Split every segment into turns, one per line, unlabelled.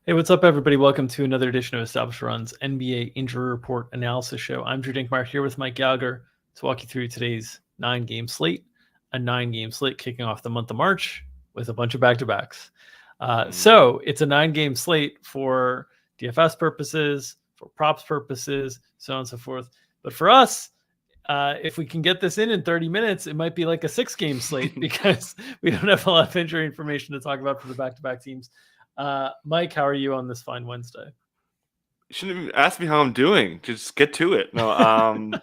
Hey, what's up, everybody? Welcome to another edition of Established Run's NBA Injury Report Analysis Show. I'm Drew Dinkmeyer here with Mike Gallagher to walk you through today's 9-game slate, a 9-game slate kicking off the month of March with a bunch of back-to-backs. So it's a 9-game slate for DFS purposes, for props purposes, so on and so forth. But for us, if we can get this in 30 minutes, it might be like a 6-game slate because we don't have a lot of injury information to talk about for the back-to-back teams. Mike, how are you on this fine Wednesday?
You shouldn't even ask me how I'm doing. Just get to it. No,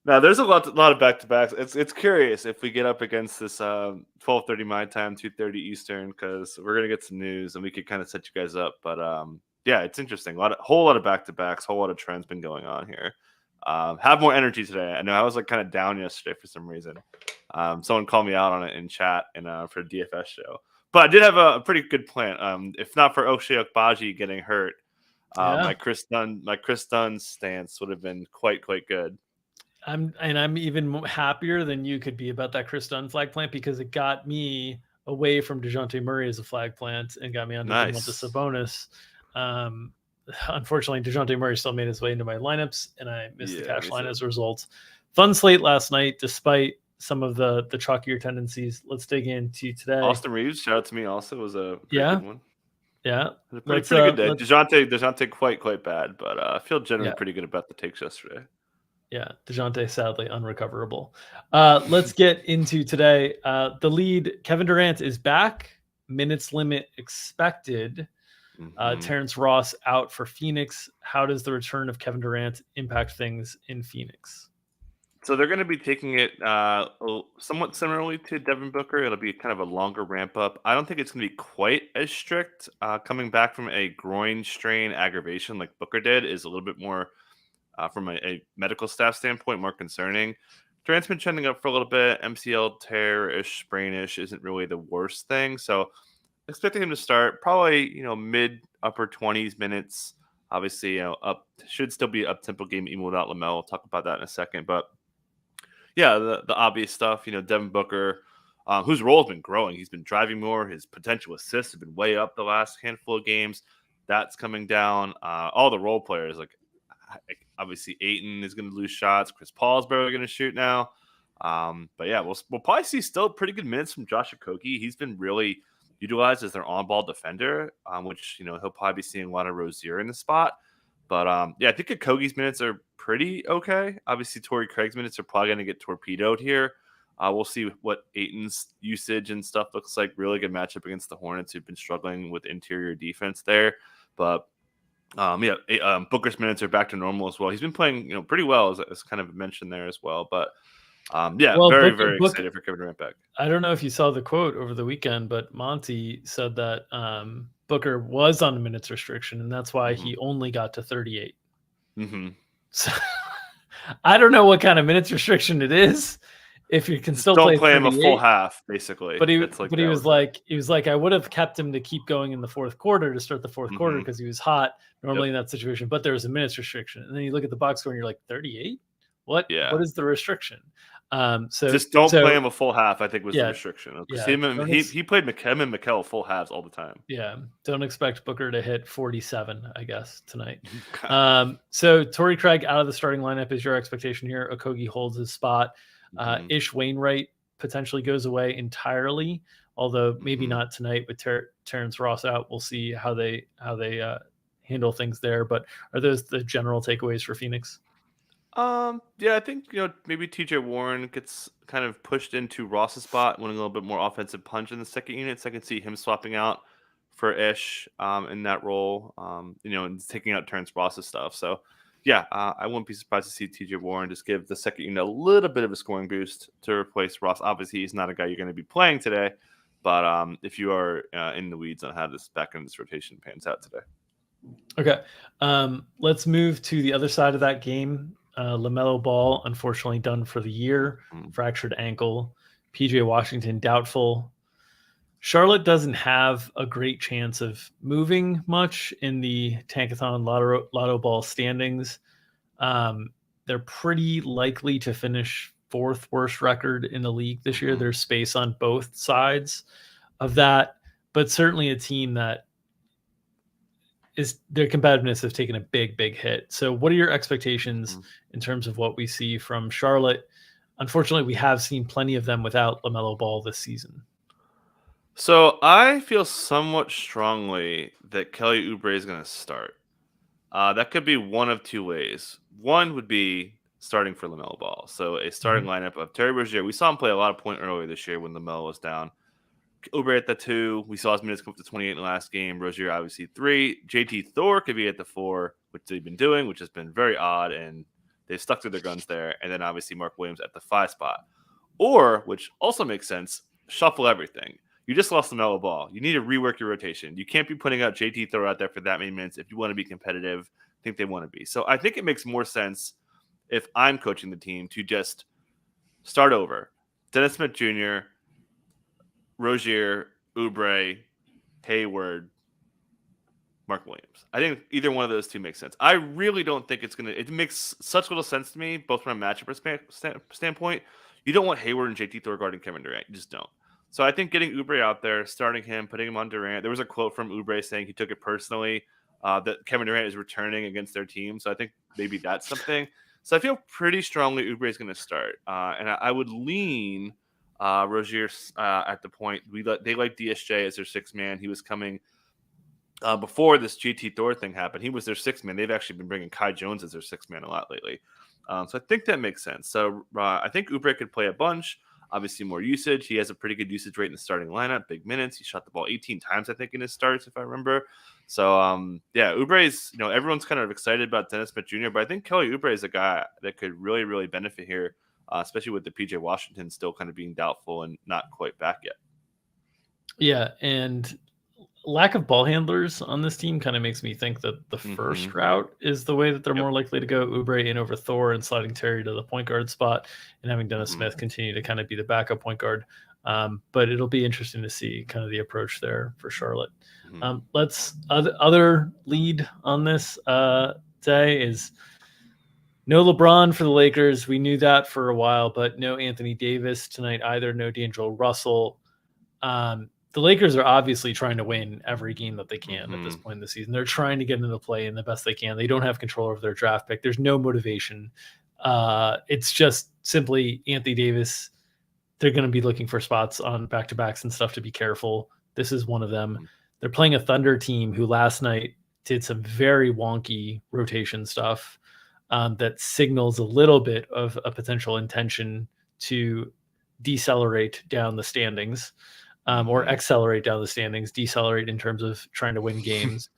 there's a lot of back to backs. It's curious if we get up against this 12:30 my time, 2:30 Eastern, because we're gonna get some news and we could kind of set you guys up. But yeah, it's interesting. Whole lot of back to backs, whole lot of trends been going on here. Have more energy today. I know I was like kind of down yesterday for some reason. Someone called me out on it in chat and for a DFS show. But I did have a pretty good plan. If not for Ochai Agbaji getting hurt, my Chris Dunn stance would have been quite good.
I'm even happier than you could be about that Chris Dunn flag plant because it got me away from DeJounte Murray as a flag plant and got me onto Domantas Sabonis. Unfortunately, DeJounte Murray still made his way into my lineups, and I missed the cash line as a result. Fun slate last night, despite some of the chalkier tendencies. Let's dig into today.
Austin Reeves, shout out to me, also was a good one.
Yeah,
pretty good day. DeJounte quite bad, but I feel generally pretty good about the takes yesterday.
Yeah, DeJounte sadly unrecoverable. Let's get into today. The lead, Kevin Durant is back. Minutes limit expected. Terrence Ross out for Phoenix. How does the return of Kevin Durant impact things in Phoenix?
So they're going to be taking it somewhat similarly to Devin Booker. It'll be kind of a longer ramp up. I don't think it's going to be quite as strict. Coming back from a groin strain aggravation like Booker did is a little bit more, from a medical staff standpoint, more concerning. Durant's been trending up for a little bit. MCL tear-ish, sprain-ish isn't really the worst thing. So expecting him to start probably, mid upper 20s minutes. Obviously, should still be up tempo game even without LaMelo. We'll talk about that in a second. But yeah, the obvious stuff, Devin Booker, whose role has been growing. He's been driving more. His potential assists have been way up the last handful of games. That's coming down. All the role players, like obviously Ayton is going to lose shots. Chris Paul's barely going to shoot now. But yeah, we'll probably see still pretty good minutes from Josh Okogie. He's been really utilized as their on-ball defender, which, he'll probably be seeing a lot of Rozier in the spot. But yeah, I think Okogie's minutes are pretty okay. Obviously, Torrey Craig's minutes are probably going to get torpedoed here. We'll see what Ayton's usage and stuff looks like. Really good matchup against the Hornets, who've been struggling with interior defense there. But Booker's minutes are back to normal as well. He's been playing, pretty well, as kind of mentioned there as well. But very excited for Kevin Durant back.
I don't know if you saw the quote over the weekend, but Monty said that Booker was on a minutes restriction, and that's why he only got to 38. So I don't know what kind of minutes restriction it is. If you can still
don't play him a full half, basically.
But he was like, I would have kept him to keep going in the fourth quarter to start the fourth quarter because he was hot normally in that situation. But there was a minutes restriction, and then you look at the box score and you're like, 38. What is the restriction? So
just don't play him a full half, I think was the restriction. He played him and Mikal full halves all the time.
Yeah. Don't expect Booker to hit 47, I guess, tonight. So Torrey Craig out of the starting lineup is your expectation here. Okogie holds his spot. Ish Wainwright potentially goes away entirely, although maybe not tonight with Terrence Ross out. We'll see how they handle things there. But are those the general takeaways for Phoenix?
Yeah, I think, maybe TJ Warren gets kind of pushed into Ross's spot, winning a little bit more offensive punch in the second unit. So I can see him swapping out for Ish in that role, and taking out Terrence Ross's stuff. So yeah, I wouldn't be surprised to see TJ Warren just give the second unit a little bit of a scoring boost to replace Ross. Obviously, he's not a guy you're going to be playing today, but if you are in the weeds on how this back end of this rotation pans out today.
Okay, let's move to the other side of that game. LaMelo Ball, unfortunately done for the year, fractured ankle. PJ Washington, doubtful. Charlotte doesn't have a great chance of moving much in the Tankathon Lotto Ball standings. They're pretty likely to finish fourth worst record in the league this year. There's space on both sides of that, but certainly a team that their competitiveness has taken a big hit. So what are your expectations
Mhm.
in terms of what we see from Charlotte? Unfortunately, we have seen plenty of them without LaMelo Ball this season.
So I feel somewhat strongly that Kelly Oubre is going to start. That could be one of two ways. One would be starting for LaMelo Ball. So a starting
Mhm.
lineup of Terry Rozier. We saw him play a lot of point earlier this year when LaMelo was down. Oubre at the 2. We saw his minutes come up to 28 in the last game. Rozier obviously 3. JT Thor could be at the 4, which they've been doing, which has been very odd, and they've stuck to their guns there. And then obviously Mark Williams at the 5 spot. Or, which also makes sense, shuffle everything. You just lost the mellow ball. You need to rework your rotation. You can't be putting out JT Thor out there for that many minutes if you want to be competitive. I think they want to be. So I think it makes more sense if I'm coaching the team to just start over. Dennis Smith Jr., Rozier, Oubre, Hayward, Mark Williams. I think either one of those two makes sense. I really don't think it's going to – it makes such little sense to me, both from a matchup standpoint. You don't want Hayward and JT Thor guarding Kevin Durant. You just don't. So I think getting Oubre out there, starting him, putting him on Durant. There was a quote from Oubre saying he took it personally that Kevin Durant is returning against their team. So I think maybe that's something. So I feel pretty strongly Oubre is going to start. And I would lean Rozier at the point. They like DSJ as their sixth man. He was coming – before this GT Thor thing happened, he was their sixth man. They've actually been bringing Kai Jones as their sixth man a lot lately. So I think that makes sense. So I think Oubre could play a bunch. Obviously, more usage. He has a pretty good usage rate in the starting lineup. Big minutes. He shot the ball 18 times, I think, in his starts, if I remember. So yeah, Oubre's. Everyone's kind of excited about Dennis Smith Jr., but I think Kelly Oubre is a guy that could really benefit here, especially with the PJ Washington still kind of being doubtful and not quite back yet.
Yeah, and lack of ball handlers on this team kind of makes me think that the first route is the way that they're more likely to go. Oubre in over Thor and sliding Terry to the point guard spot and having Dennis Smith continue to kind of be the backup point guard. But it'll be interesting to see kind of the approach there for Charlotte. Let's other lead on this day is no LeBron for the Lakers. We knew that for a while, but no Anthony Davis tonight either. No D'Angelo Russell. The Lakers are obviously trying to win every game that they can at this point in the season. They're trying to get into the play in the best they can. They don't have control over their draft pick. There's no motivation. It's just simply Anthony Davis. They're going to be looking for spots on back-to-backs and stuff to be careful. This is one of them. They're playing a Thunder team who last night did some very wonky rotation stuff that signals a little bit of a potential intention to decelerate down the standings. Or accelerate down the standings, decelerate in terms of trying to win games.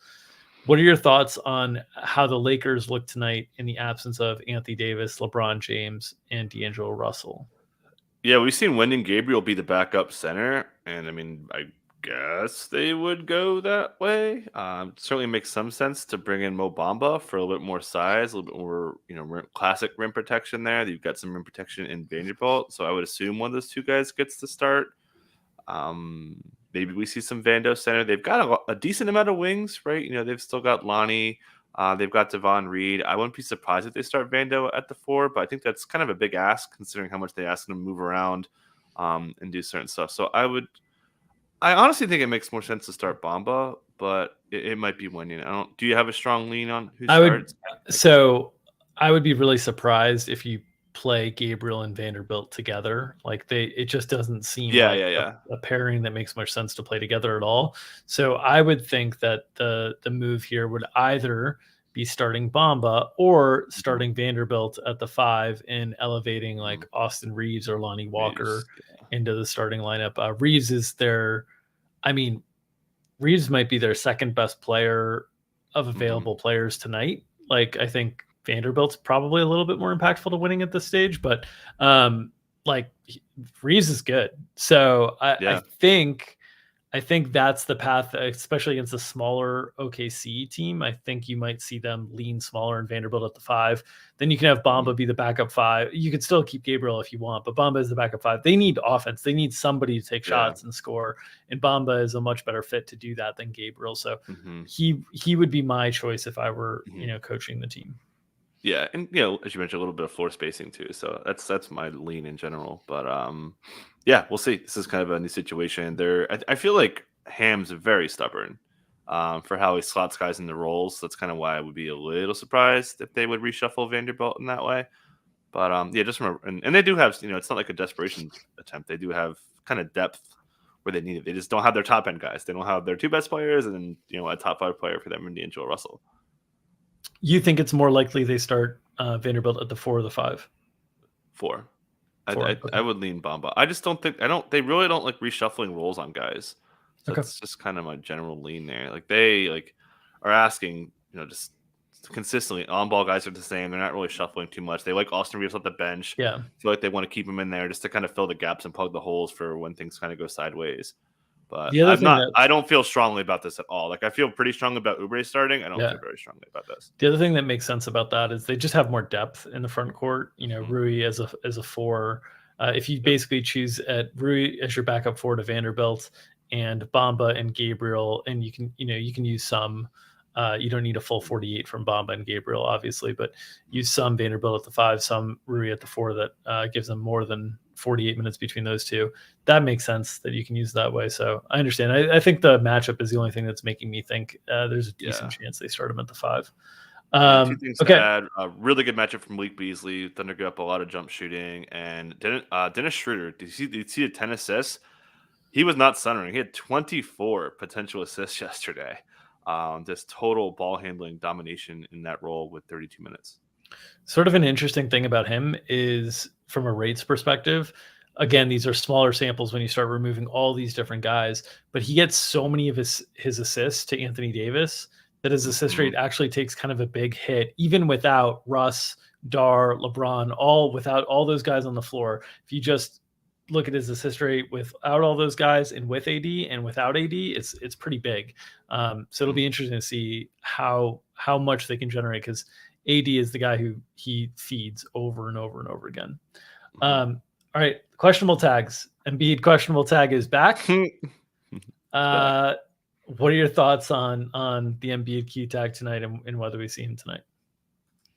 What are your thoughts on how the Lakers look tonight in the absence of Anthony Davis, LeBron James, and D'Angelo Russell?
Yeah, we've seen Wendy Gabriel be the backup center, and I mean, I guess they would go that way. Certainly makes some sense to bring in Mo Bamba for a little bit more size, a little bit more, classic rim protection there. You've got some rim protection in Vanderbilt, so I would assume one of those two guys gets to start. Maybe we see some Vando center. They've got a decent amount of wings, right? They've still got Lonnie. They've got Devon Reed. I wouldn't be surprised if they start Vando at the 4, but I think that's kind of a big ask considering how much they ask him to move around and do certain stuff. So I honestly think it makes more sense to start Bamba, but it might be Wendy. Do you have a strong lean on who starts?
I would be really surprised if you play Gabriel and Vanderbilt together. It just doesn't seem a pairing that makes much sense to play together at all. So I would think that the move here would either be starting Bamba or starting Vanderbilt at the 5 and elevating like Austin Reeves or Lonnie Walker into the starting lineup. Reeves might be their second best player of available players tonight. I think Vanderbilt's probably a little bit more impactful to winning at this stage, but Reeves is good. So I think that's the path, especially against a smaller OKC team. I think you might see them lean smaller and Vanderbilt at the 5. Then you can have Bamba be the backup 5. You could still keep Gabriel if you want, but Bamba is the backup 5. They need offense. They need somebody to take shots and score. And Bamba is a much better fit to do that than Gabriel. So he would be my choice if I were, coaching the team.
Yeah, and as you mentioned, a little bit of floor spacing too. So that's my lean in general. But yeah, we'll see. This is kind of a new situation. I feel like Ham's very stubborn. for how he slots guys into roles. That's kind of why I would be a little surprised if they would reshuffle Vanderbilt in that way. But yeah, just remember, and they do have, it's not like a desperation attempt. They do have kind of depth where they need it. They just don't have their top end guys. They don't have their two best players, and then a top 5 player for them in D'Angelo Russell.
You think it's more likely they start Vanderbilt at the 4 or the 5?
4.
Four.
I
Okay.
would lean Bamba. I just don't think they really don't like reshuffling roles on guys. So
Okay.
that's just kind of my general lean there. Like they are asking, just consistently on ball guys are the same. They're not really shuffling too much. They like Austin Reeves off the bench.
Yeah.
Feel like they want to keep him in there just to kind of fill the gaps and plug the holes for when things kind of go sideways. But
The other thing that
I don't feel strongly about this at all. Like I feel pretty strongly about Oubre starting. I don't
Yeah.
feel very strongly about this.
The other thing that makes sense about that is they just have more depth in the front court.
Mhm.
Rui as a 4. If you basically choose at Rui as your backup 4 to Vanderbilt and Bamba and Gabriel, and you can use some. You don't need a full 48 from Bamba and Gabriel, obviously, but use some Vanderbilt at the 5, some Rui at the 4. That gives them more than 48 minutes between those two. That makes sense that you can use that way. So I understand. I think the matchup is the only thing that's making me think there's a decent chance they start him at the 5.
And 2 things to
Okay.
add. A really good matchup from Malik Beasley. Thunder give up a lot of jump shooting. And Dennis Schroeder, did you see the 10 assists? He was not centering. He had 24 potential assists yesterday. Just total ball handling domination in that role with 32 minutes.
Sort of an interesting thing about him is from a rates perspective. Again, these are smaller samples when you start removing all these different guys, but he gets so many of his assists to Anthony Davis that his assist rate actually takes kind of a big hit, even without Russ, Dar, LeBron, without all those guys on the floor. If you just look at his assist rate without all those guys and with AD and without AD, it's pretty big. So it'll be interesting to see how much they can generate, because AD is the guy who he feeds over and over and over again. All right, questionable tags. Embiid questionable tag is back. What are your thoughts on the Embiid Q tag tonight and whether we see him tonight?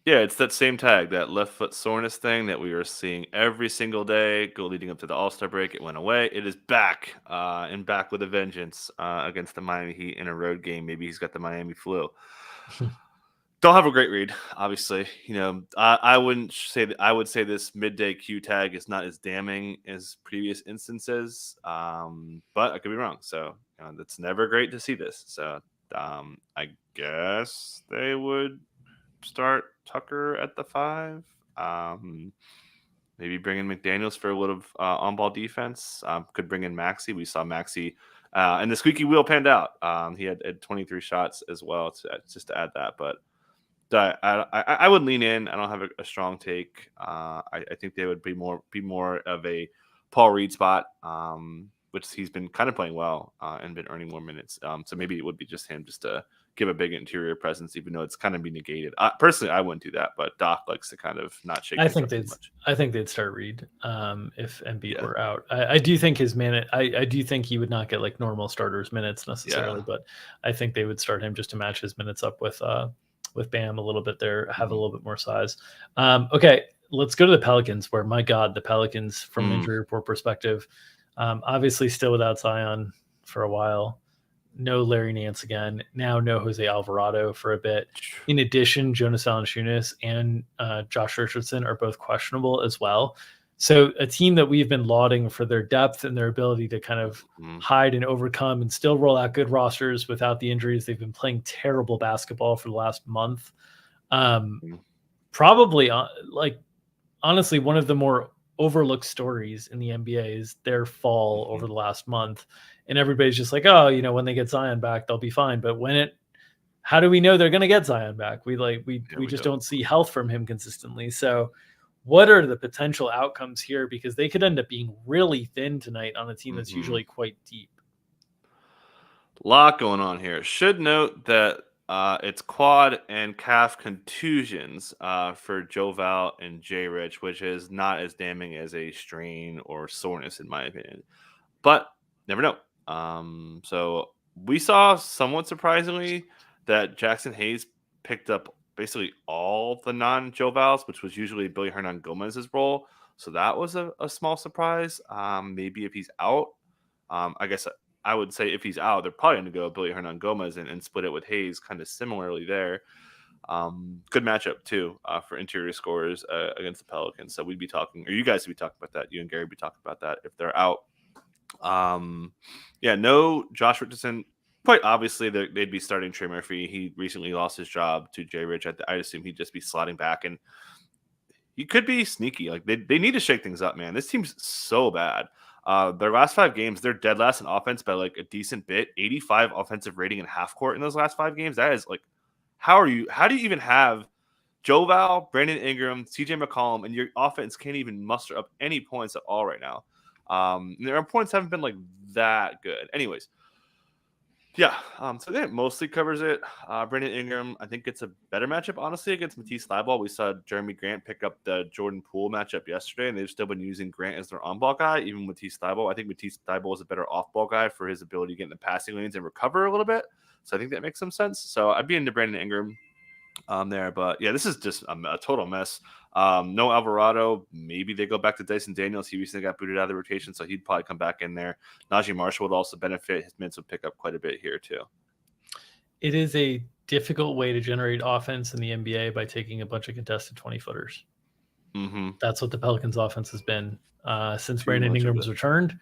Yeah, it's that same tag, that left foot soreness thing that we were seeing every single day go leading up to the All-Star break. It went away. It is back, and back with a vengeance against the Miami Heat in a road game. Maybe he's got the Miami flu. Don't have a great read, obviously. I wouldn't say that. I would say this midday Q tag is not as damning as previous instances, but I could be wrong. So it's never great to see this. So I guess they would start Tucker at the 5. Maybe bring in McDaniels for a little on-ball defense. Could bring in Maxey. We saw Maxey, and the squeaky wheel panned out. He had 23 shots as well, just to add that. But I would lean in. I don't have a strong take. I think they would be more of a Paul Reed spot, which he's been kind of playing well and been earning more minutes. So maybe it would be just him, just to give a big interior presence, even though it's kind of be negated. Personally, I wouldn't do that, but Doc likes to kind of not shake things up too much.
I think they'd start Reed if Embiid were out. I do think his minute. I do think he would not get like normal starters minutes necessarily, but I think they would start him just to match his minutes up with Bam a little bit there, have a little bit more size. Okay, let's go to the Pelicans, where, my God, the Pelicans from an injury report perspective, obviously still without Zion for a while. No Larry Nance again. Now no Jose Alvarado for a bit. In addition, Jonas Valanciunas and Josh Richardson are both questionable as well. So a team that we've been lauding for their depth and their ability to kind of hide and overcome and still roll out good rosters without the injuries. They've been playing terrible basketball for the last month. Probably, honestly, one of the more overlooked stories in the NBA is their fall over the last month. And everybody's just like, oh, when they get Zion back, they'll be fine. But how do we know they're going to get Zion back? We just don't see health from him consistently. So what are the potential outcomes here? Because they could end up being really thin tonight on a team that's usually quite deep.
A lot going on here. Should note that it's quad and calf contusions for Joe Val and Jay Rich, which is not as damning as a strain or soreness, in my opinion. But never know. So we saw, somewhat surprisingly, that Jackson Hayes picked up basically all the non-Joe Vals, which was usually Billy Hernan Gomez's role. So that was a small surprise. Maybe if he's out, I guess I would say if he's out, they're probably going to go Billy Hernan-Gomez and split it with Hayes kind of similarly there. Good matchup too for interior scorers against the Pelicans. So we'd be talking, or you guys would be talking about that. You and Gary would be talking about that if they're out. No Josh Richardson. Quite obviously, they'd be starting Trey Murphy. He recently lost his job to Jay Rich. I'd assume he'd just be slotting back, and he could be sneaky. Like they need to shake things up, man. This team's so bad. Their last 5 games, they're dead last in offense by like a decent bit. 85 offensive rating in half court in those last 5 games. That is like, how do you even have Joe Val, Brandon Ingram, CJ McCollum, and your offense can't even muster up any points at all right now? Their points haven't been like that good. Anyways, yeah. So that mostly covers it. Brandon Ingram, I think it's a better matchup, honestly, against Matisse Thybulle. We saw Jeremy Grant pick up the Jordan Poole matchup yesterday, and they've still been using Grant as their on-ball guy, even with Matisse Thybulle. I think Matisse Thybulle is a better off-ball guy for his ability to get in the passing lanes and recover a little bit. So I think that makes some sense. So I'd be into Brandon Ingram there. But yeah, this is just a total mess. No Alvarado. Maybe they go back to Dyson Daniels. He recently got booted out of the rotation, so he'd probably come back in there. Najee Marshall would also benefit. His minutes would pick up quite a bit here too.
It is a difficult way to generate offense in the NBA by taking a bunch of contested 20-footers.
Mm-hmm.
That's what the Pelicans' offense has been since Brandon Ingram's returned.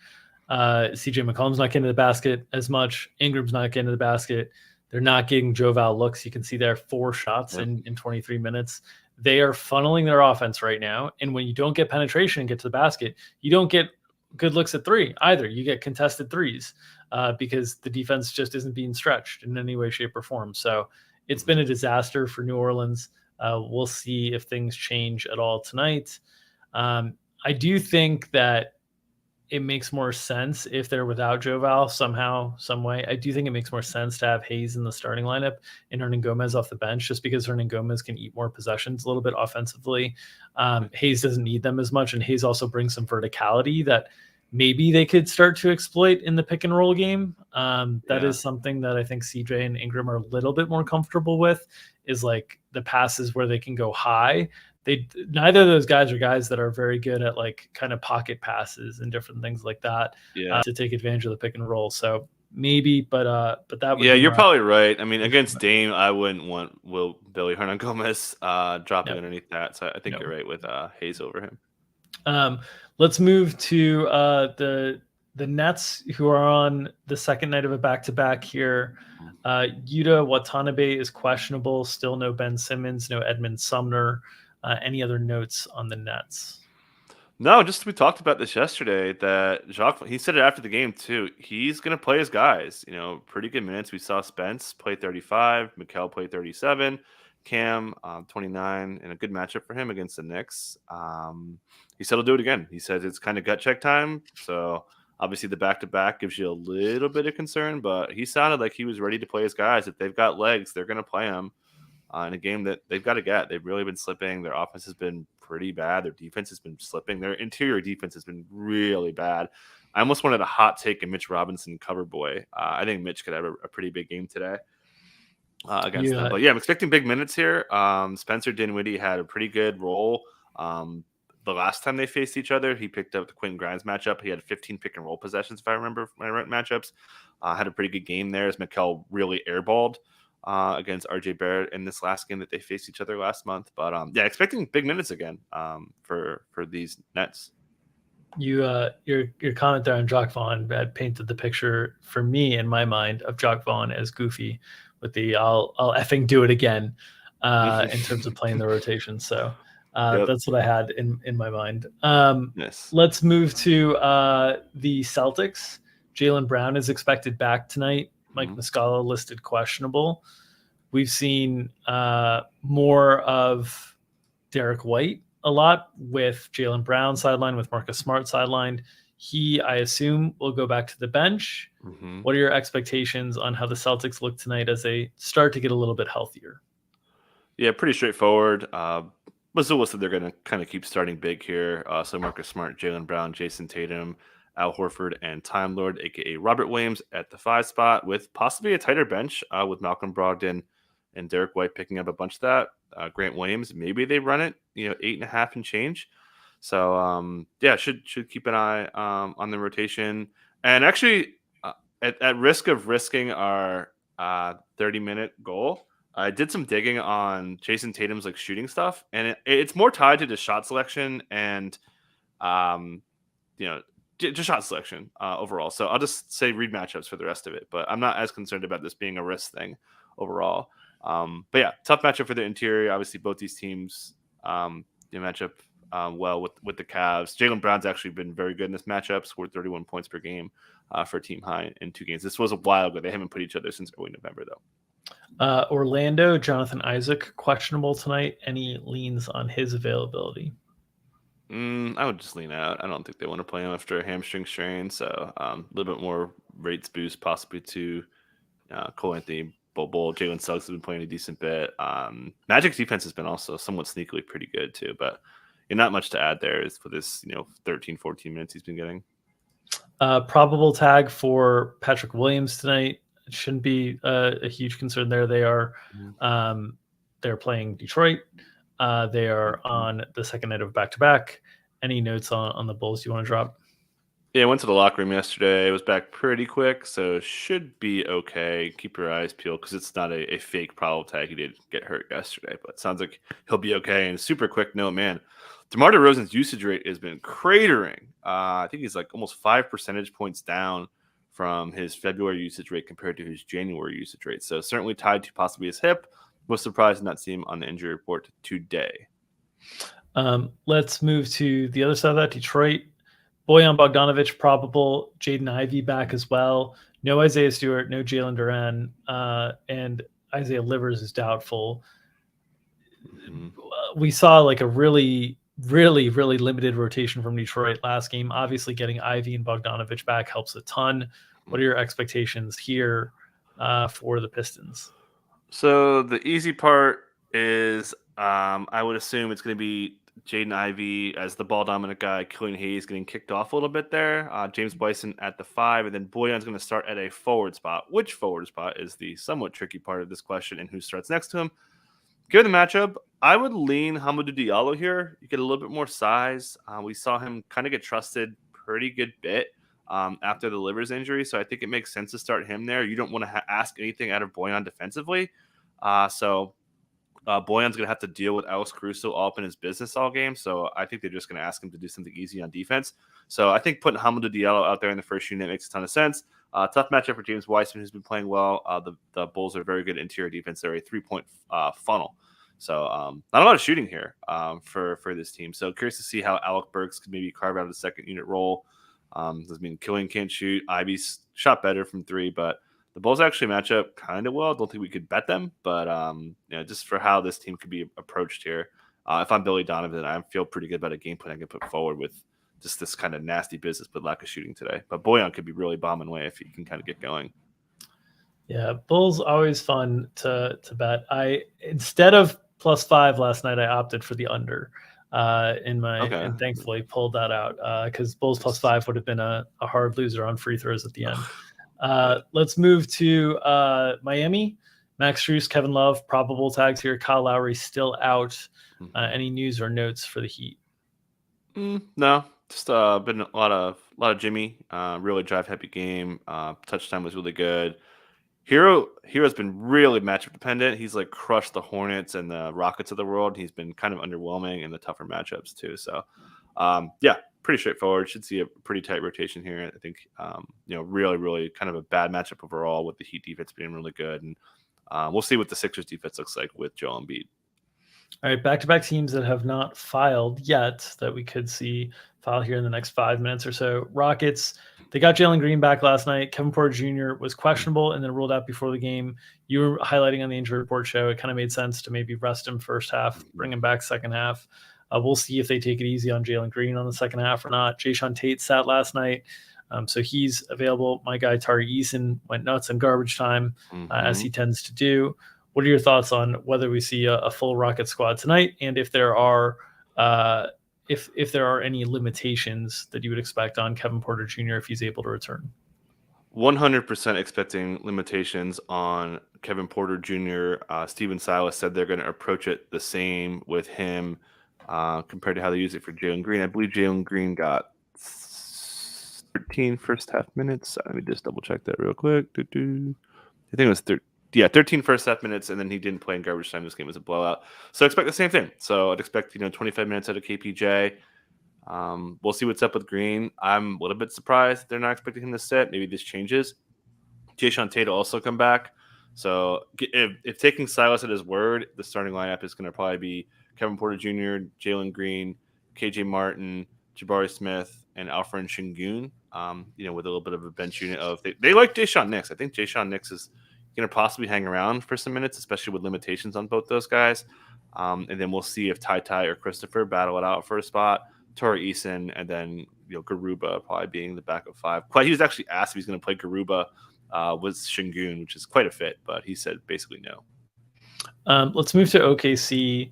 CJ McCollum's not getting to the basket as much. Ingram's not getting to the basket. They're not getting Joe Val looks. You can see there 4 shots in 23 minutes. They are funneling their offense right now. And when you don't get penetration and get to the basket, you don't get good looks at 3 either. You get contested 3s because the defense just isn't being stretched in any way, shape, or form. So it's been a disaster for New Orleans. We'll see if things change at all tonight. I do think that it makes more sense if they're without Joe Val somehow, some way. I do think it makes more sense to have Hayes in the starting lineup and Hernan-Gomez off the bench, just because Hernan-Gomez can eat more possessions a little bit offensively. Hayes doesn't need them as much, and Hayes also brings some verticality that maybe they could start to exploit in the pick and roll game. That is something that I think CJ and Ingram are a little bit more comfortable with, is like the passes where they can go high. Neither of those guys are guys that are very good at like kind of pocket passes and different things like that to take advantage of the pick and roll. So maybe, but that would
you're probably right. I mean, against Dame, I wouldn't want Billy Hernan-Gomez dropping underneath that. So I think you're right with Hayes over him.
Let's move to the Nets, who are on the second night of a back-to-back here. Yuta Watanabe is questionable. Still no Ben Simmons, no Edmund Sumner. Any other notes on the Nets?
No, just we talked about this yesterday that Jacques, he said it after the game too. He's going to play his guys, pretty good minutes. We saw Spence play 35, Mikal play 37, Cam 29, and a good matchup for him against the Knicks. He said he'll do it again. He says it's kind of gut check time. So obviously the back-to-back gives you a little bit of concern, but he sounded like he was ready to play his guys. If they've got legs, they're going to play them. In a game that they've got to get. They've really been slipping. Their offense has been pretty bad. Their defense has been slipping. Their interior defense has been really bad. I almost wanted a hot take in Mitch Robinson cover boy. I think Mitch could have a pretty big game today against them. But yeah, I'm expecting big minutes here. Spencer Dinwiddie had a pretty good role. The last time they faced each other, he picked up the Quentin Grimes matchup. He had 15 pick and roll possessions, if I remember my right matchups. Had a pretty good game there as Mikal really airballed against RJ Barrett in this last game that they faced each other last month. But expecting big minutes again for these Nets.
Your comment there on Jacques Vaughn had painted the picture for me in my mind of Jacques Vaughn as Goofy with the I'll effing do it again in terms of playing the rotation. So that's what I had in my mind.
Yes.
Let's move to the Celtics. Jaylen Brown is expected back tonight. Mike Muscala listed questionable. We've seen more of Derek White a lot with Jaylen Brown sidelined, with Marcus Smart sidelined. He, I assume, will go back to the bench. What are your expectations on how the Celtics look tonight as they start to get a little bit healthier?
Yeah, pretty straightforward. Missoula said they're going to kind of keep starting big here. So Marcus Smart, Jaylen Brown, Jason Tatum, Al Horford, and Time Lord, a.k.a. Robert Williams, at the 5 spot, with possibly a tighter bench with Malcolm Brogdon and Derek White picking up a bunch of that. Grant Williams, maybe they run it, 8.5 and change. So, should keep an eye on the rotation. And actually, at risk of risking our 30-minute goal, I did some digging on Jason Tatum's like shooting stuff, and it's more tied to the shot selection and um, you know, just shot selection overall. So I'll just say read matchups for the rest of it, but I'm not as concerned about this being a risk thing overall. But yeah, tough matchup for the interior. Obviously, both these teams match up well with the Cavs. Jaylen Brown's actually been very good in this matchup, scored 31 points per game for a team high in 2 games. This was a while ago. They haven't put each other since early November, though.
Orlando, Jonathan Isaac, questionable tonight. Any leans on his availability?
I would just lean out. I don't think they want to play him after a hamstring strain. So a little bit more rates boost possibly to Cole Anthony, Bowl. Jalen Suggs has been playing a decent bit. Magic's defense has been also somewhat sneakily pretty good too, but not much to add there is for this 13, 14 minutes he's been getting.
Probable tag for Patrick Williams tonight. It shouldn't be a huge concern there. They're playing Detroit. They are on the second night of back-to-back. Any notes on the Bulls you want to drop?
Yeah, I went to the locker room yesterday. It was back pretty quick, so should be okay. Keep your eyes peeled because it's not a fake probable tag. He did get hurt yesterday, but it sounds like he'll be okay. And super quick note, man, DeMar DeRozan's usage rate has been cratering. I think he's like almost 5 percentage points down from his February usage rate compared to his January usage rate. So certainly tied to possibly his hip. Was surprised to not see him on the injury report today.
Let's move to the other side of that. Detroit, Bojan Bogdanovic probable, Jaden Ivey back as well. No Isaiah Stewart, no Jalen Duren, and Isaiah Livers is doubtful. We saw like a really limited rotation from Detroit last game. Obviously, getting Ivey and Bogdanovic back helps a ton. What are your expectations here for the Pistons?
So the easy part is I would assume it's going to be Jaden Ivey as the ball dominant guy, Killian Hayes getting kicked off a little bit there, James Bryson at the 5, and then Bojan's going to start at a forward spot. Which forward spot is the somewhat tricky part of this question, and who starts next to him? Given the matchup, I would lean Hamidou Diallo here. You get a little bit more size. We saw him kind of get trusted pretty good bit after the Livers injury, so I think it makes sense to start him there. You don't want to ask anything out of Bojan defensively. So Bojan's going to have to deal with Alex Caruso all up in his business all game. So I think they're just going to ask him to do something easy on defense. So I think putting Hamidou Diallo out there in the first unit makes a ton of sense. Tough matchup for James Wiseman, who's been playing well. The Bulls are very good interior defense. They're a 3-point funnel. So not a lot of shooting here for this team. So curious to see how Alec Burks could maybe carve out a second unit role. Killian can't shoot. Ivy's shot better from 3, but the Bulls actually match up kind of well. Don't think we could bet them, but just for how this team could be approached here. If I'm Billy Donovan, I feel pretty good about a game plan I can put forward with just this kind of nasty business, but lack of shooting today. But Bojan could be really bombing away if he can kind of get going.
Yeah, Bulls always fun to bet. Instead of +5 last night, I opted for the under and thankfully pulled that out because Bulls +5 would have been a hard loser on free throws at the end. Let's move to Miami. Max Strus, Kevin Love, probable tags here. Kyle Lowry still out. Any news or notes for the Heat?
No, just been a lot of Jimmy. Really drive happy game. Touch time was really good. Hero's been really matchup dependent. He's like crushed the Hornets and the Rockets of the world. He's been kind of underwhelming in the tougher matchups too. So, pretty straightforward. Should see a pretty tight rotation here. I think, really kind of a bad matchup overall with the Heat defense being really good. And we'll see what the Sixers defense looks like with Joel Embiid.
All right, back-to-back teams that have not filed yet that we could see file here in the next 5 minutes or so. Rockets, they got Jalen Green back last night. Kevin Porter Jr. was questionable and then ruled out before the game. You were highlighting on the injury report show. It kind of made sense to maybe rest him first half, bring him back second half. We'll see if they take it easy on Jalen Green on the second half or not. Jayshawn Tate sat last night, so he's available. My guy Tari Eason went nuts in garbage time, as he tends to do. What are your thoughts on whether we see a full Rocket squad tonight, and if there are if there are any limitations that you would expect on Kevin Porter Jr. if he's able to return?
100% expecting limitations on Kevin Porter Jr. Steven Silas said they're going to approach it the same with him compared to how they use it for Jalen Green. I believe Jalen Green got 13 first half minutes. Let me just double check that real quick. I think it was 13 first half minutes, and then he didn't play in garbage time. This game was a blowout. So I expect the same thing. So I'd expect 25 minutes out of KPJ. We'll see what's up with Green. I'm a little bit surprised they're not expecting him to sit. Maybe this changes. Jason Tate will also come back. So if taking Silas at his word, the starting lineup is going to probably be Kevin Porter Jr., Jalen Green, KJ Martin, Jabari Smith, and Alfred Şengün. With a little bit of a bench unit of they like Jayshon Nix. I think Jayshon Nix is going to possibly hang around for some minutes, especially with limitations on both those guys. And then we'll see if Ty or Christopher battle it out for a spot. Torrey Eason, and then Garuba probably being the backup five. He was actually asked if he's going to play Garuba with Şengün, which is quite a fit, but he said basically no.
Let's move to OKC.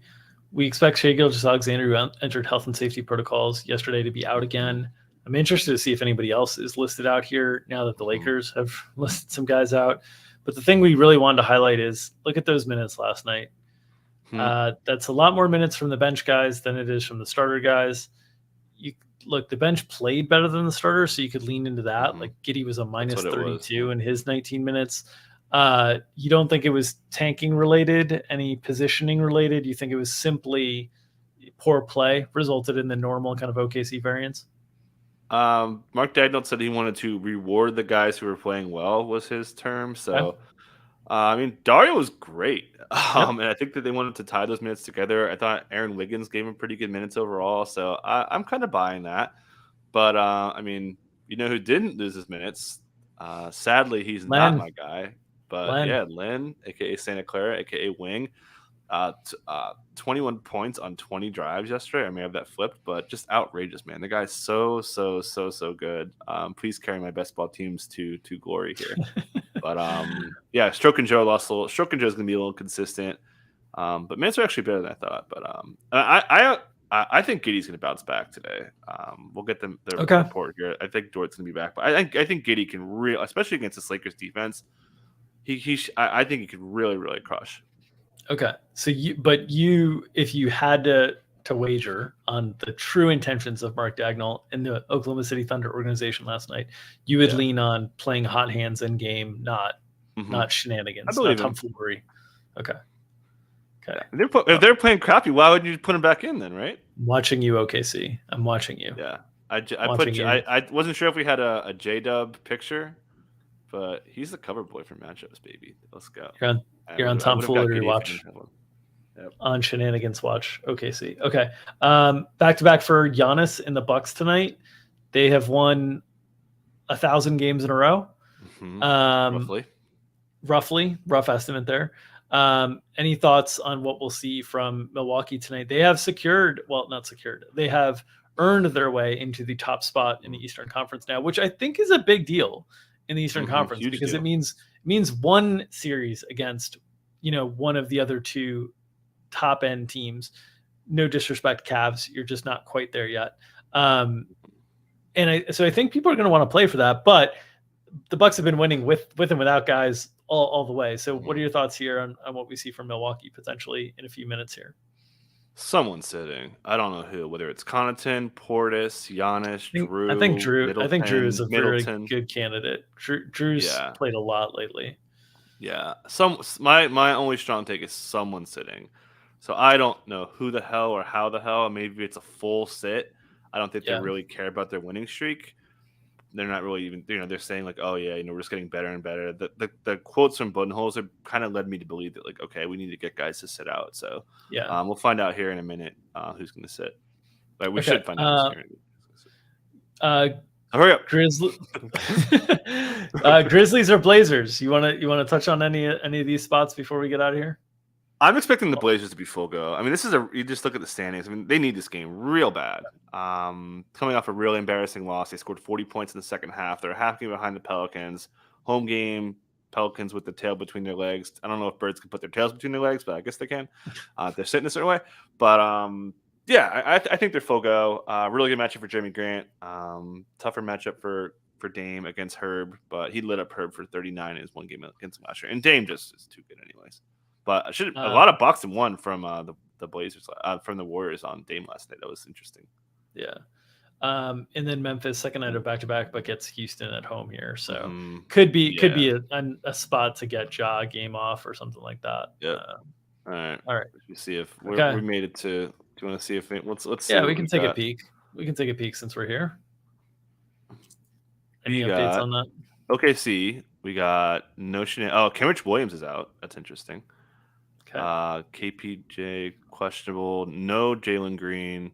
We expect Shai Gilgeous-Alexander, who entered health and safety protocols yesterday, to be out again. I'm interested to see if anybody else is listed out here now that the Lakers have listed some guys out. But the thing we really wanted to highlight is look at those minutes last night. That's a lot more minutes from the bench guys than it is from the starter guys. The bench played better than the starter, so you could lean into that. Like Giddey was a minus 32 in his 19 minutes. You don't think it was tanking related, any positioning related? You think it was simply poor play resulted in the normal kind of OKC variance?
Mark Daigneault said he wanted to reward the guys who were playing well, was his term. So, Dario was great. And I think that they wanted to tie those minutes together. I thought Aaron Wiggins gave him pretty good minutes overall. So I'm kind of buying that. But, who didn't lose his minutes? Sadly, he's not my guy. But, Lynn, a.k.a. Santa Clara, a.k.a. Wing. 21 points on 20 drives yesterday. I may have that flipped, but just outrageous, man. The guy's so good. Please carry my best ball teams to glory here. But Stroke and Joe lost a little. Stroke and Joe's gonna be a little consistent. But minutes are actually better than I thought. But I think Giddey's gonna bounce back today. We'll get the report here. I think Dort's gonna be back, but I think Giddey can really, especially against this Lakers defense. I think he could really crush.
Okay, so if you had to wager on the true intentions of Mark Daigneault and the Oklahoma City Thunder organization last night, you would lean on playing hot hands in game, not shenanigans, not tomfoolery. Okay.
If they're playing crappy, why would you put him back in then, right?
I'm watching you, OKC. I'm watching you.
Yeah, I wasn't sure if we had a J-Dub picture, but he's the cover boy for matchups, baby. Let's go.
You're on tomfoolery watch. Yep. On shenanigans watch. OKC. Okay. Back-to-back for Giannis in the Bucks tonight. They have won 1,000 games in a row. Roughly. Rough estimate there. Any thoughts on what we'll see from Milwaukee tonight? They have they have earned their way into the top spot in the Eastern Conference now, which I think is a big deal in the Eastern Conference because it means one series against, one of the other two top end teams. No disrespect, Cavs. You're just not quite there yet. So I think people are going to want to play for that, but the Bucks have been winning with and without guys all the way. So what are your thoughts here on what we see from Milwaukee potentially in a few minutes here?
Someone sitting. I don't know who, whether it's Connaughton, Portis, Giannis, Drew.
I think Drew is a very
Middleton.
good candidate. Drew's played a lot lately.
Yeah. My only strong take is someone sitting. So I don't know who the hell or how the hell. Maybe it's a full sit. I don't think they really care about their winning streak. They're not really even, they're saying like, oh yeah, we're just getting better and better. The quotes from Budenholzer kind of led me to believe that like, okay, we need to get guys to sit out. So we'll find out here in a minute who's going to sit. Like we should find out. Hurry up,
Grizzlies or Blazers? You want to touch on any of these spots before we get out of here?
I'm expecting the Blazers to be full go. I mean, you just look at the standings. I mean, they need this game real bad. Coming off a really embarrassing loss, they scored 40 points in the second half. They're half game behind the Pelicans. Home game, Pelicans with the tail between their legs. I don't know if birds can put their tails between their legs, but I guess they can. They're sitting a certain way. But I think they're full go. Really good matchup for Jeremy Grant. Tougher matchup for Dame against Herb, but he lit up Herb for 39 in his one game against him last year. And Dame just is too good anyways. But a lot of Bucks won from the Blazers, from the Warriors on Dame last night. That was interesting.
Yeah. And then Memphis, second night of back-to-back, but gets Houston at home here. So
Yeah.
could be a spot to get Ja game off or something like that.
Yep. All right.
All right.
Let's see if
Okay.
we made it to. Do you want to see if let's see?
Yeah,
what
we can take a
got.
peek. We can take a peek since we're here. Any
We
updates
got
on that?
OKC. We got no Kenrich Williams is out. That's interesting.
Okay.
KPJ questionable. No Jalen Green.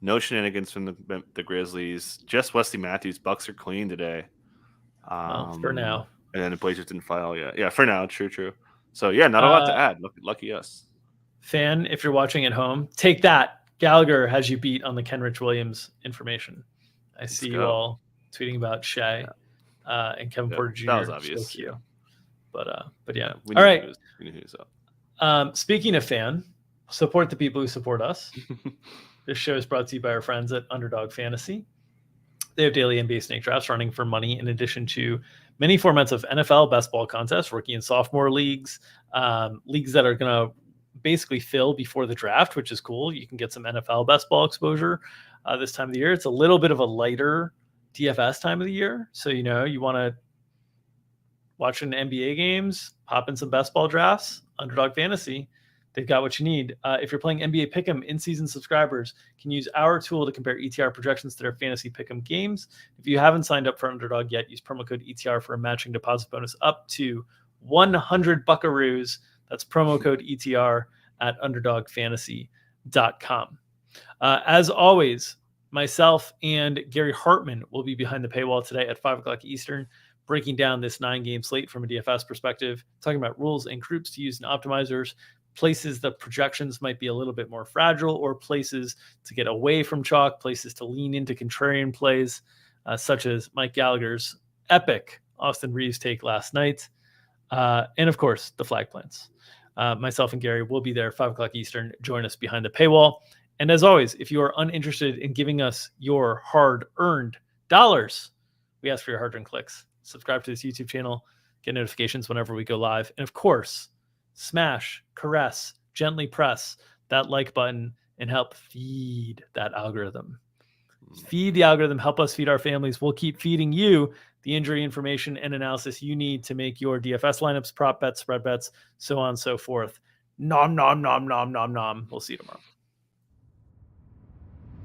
No shenanigans from the Grizzlies. Just Wesley Matthews. Bucks are clean today.
Well, for now.
And then the Blazers didn't file yet. Yeah, for now. True. So yeah, not a lot to add. Lucky us.
Fan, if you're watching at home, take that. Gallagher has you beat on the Kenrich Williams information. Let's see you all tweeting about Shea and Kevin Porter Jr.
That was obvious.
Yeah. But yeah.
All
right.
We knew he was up.
Speaking of fan, support the people who support us. This show is brought to you by our friends at Underdog Fantasy. They have daily NBA snake drafts running for money in addition to many formats of NFL best ball contests, rookie and sophomore leagues, leagues that are going to basically fill before the draft, which is cool. You can get some NFL best ball exposure this time of the year. It's a little bit of a lighter DFS time of the year. So, you want to watch an NBA games, hop in some best ball drafts, Underdog Fantasy. They've got what you need. If you're playing NBA Pick'em, in-season subscribers can use our tool to compare ETR projections to their fantasy Pick'em games. If you haven't signed up for Underdog yet, use promo code ETR for a matching deposit bonus up to 100 buckaroos. That's promo code ETR at underdogfantasy.com. As always, myself and Gary Hartman will be behind the paywall today at 5 o'clock Eastern, breaking down this 9-game slate from a DFS perspective, talking about rules and groups to use in optimizers, places the projections might be a little bit more fragile, or places to get away from chalk, places to lean into contrarian plays, such as Mike Gallagher's epic Austin Reeves take last night. And of course, the flag plants. Myself and Gary will be there 5 o'clock Eastern. Join us behind the paywall. And as always, if you are uninterested in giving us your hard-earned dollars, we ask for your hard-earned clicks. Subscribe to this YouTube channel, get notifications whenever we go live. And of course, smash, caress, gently press that like button and help feed that algorithm. Feed the algorithm, help us feed our families. We'll keep feeding you the injury information and analysis you need to make your DFS lineups, prop bets, spread bets, so on and so forth. Nom, nom, nom, nom, nom, nom. We'll see you tomorrow.